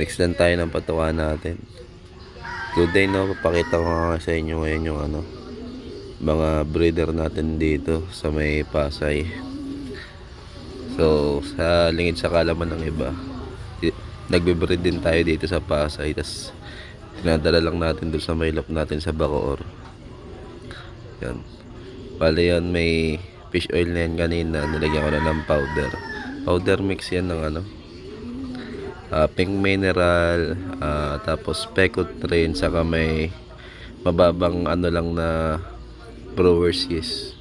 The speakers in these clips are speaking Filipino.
Mix lang tayo ng patuka natin. Good day, no? Papakita ko nga sa inyo ngayon yung mga breeder natin dito sa may Pasay. So, sa lingid sa kalaman ng iba, nagbe-breed din tayo dito sa Pasay. Tas tinadala lang natin doon sa may loft natin sa Bacoor. Yan. Bale yan, may fish oil na yan kanina. Nilagyan ko na ng powder. Powder mix yan ng pink mineral, tapos pecot train, saka may mababang lang na brewer's yeast.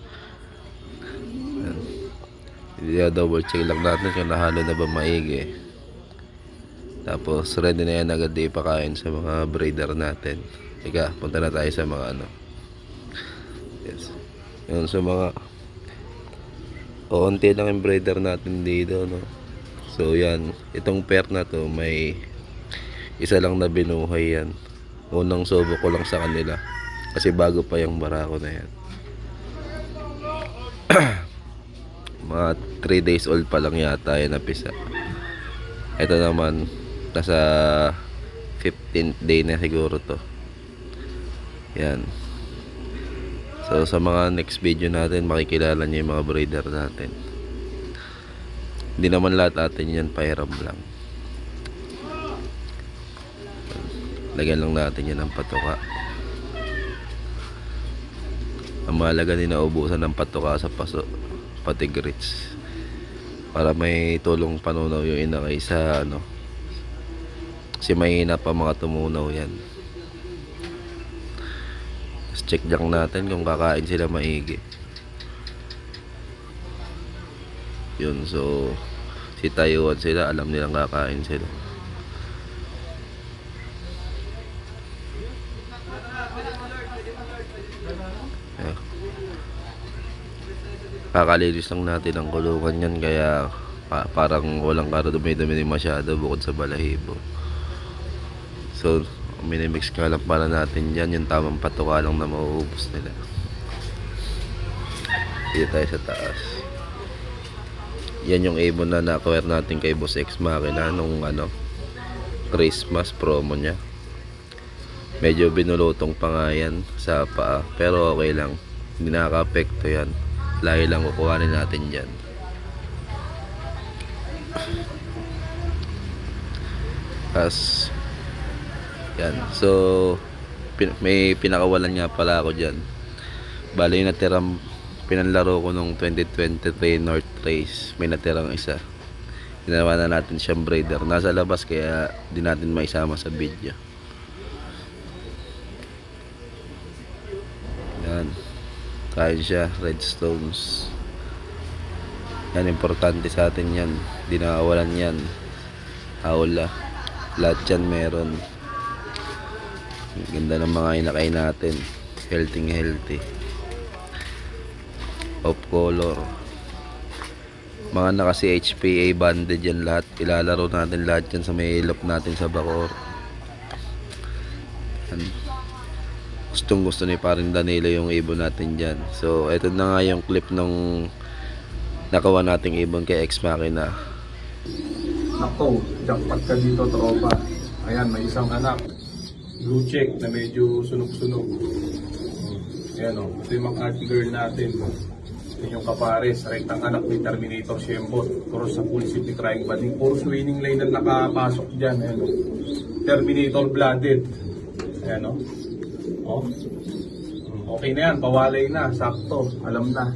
Double check lang natin kung nahalo na ba maigi. Tapos ready na yan agad ipakain sa mga breeder natin. Teka, punta na tayo sa mga Yes. Yun, sa mga onti lang yung breeder natin dito, no? So yan, itong pair na to, may isa lang na binuhay yan. Unang subo ko lang sa kanila kasi bago pa yung barako na yan. Mga 3 days old pa lang yata yan napisa. Ito naman nasa 15th day na siguro to. Yan. So sa mga next video natin, makikilala niyo yung mga breeder natin. Hindi naman lahat natin yan pahiram lang. Lagyan lang natin yan ng patuka. Ang mahalaga din na ubusan ng patuka sa paso, pati grits, para may tulong panunaw yung ina kaysa kasi mahina pa mga tumunaw yan. Just check lang natin kung kakain sila maigi. Yun, so si Taiwan sila, alam nilang kakain sila. Kakalinis lang natin ang kulungan yan, kaya parang walang dumi-dumi masyado bukod sa balahibo. So minimix ka lang para natin yan, yung tamang patuka lang na mauubos nila. Dito tayo sa taas. Yan yung ibon na na-acquire natin kay Boss X Machina nung Christmas promo niya. Medyo binulutong pa nga yan sa paa, pero okay lang, hindi nakaka-apekto yan. Lahi lang kukuhanin natin dyan. As yan, so may pinakawalan nga pala ako dyan. Bali yung natirang pinanlaro ko nung 2023 North Race, may natirang isa. Ginawa na natin siyang breeder. Nasa labas kaya di natin maisama sa video. Yan. Kain siya, redstones. Yan, importante sa atin yan. Di nakawalan yan. Aula. Lahat yan meron. Ganda ng mga inakain natin. Healthy. Off color. Mga naka CHPA banded yan lahat. Ilalaro natin lahat yan sa may ilop natin sa Bacoor. Gustong gusto ni paring Danilo yung ibon natin dyan. So ito na nga yung clip ng nakawa nating ibon kay X Machina. Nako, jackpot ka dito, tropa. Ayan, may isang anak, blue check na medyo sunog-sunog. Ayan o, ito yung mga girl natin. Ito yung kapares, rektang anak ni Terminator Shembot. Puro sa full city crying bading. Puro winning line na nakapasok dyan. Ayan o, Terminator blooded. Ayan o. Okay na yan, pawalay na, sakto, alam na.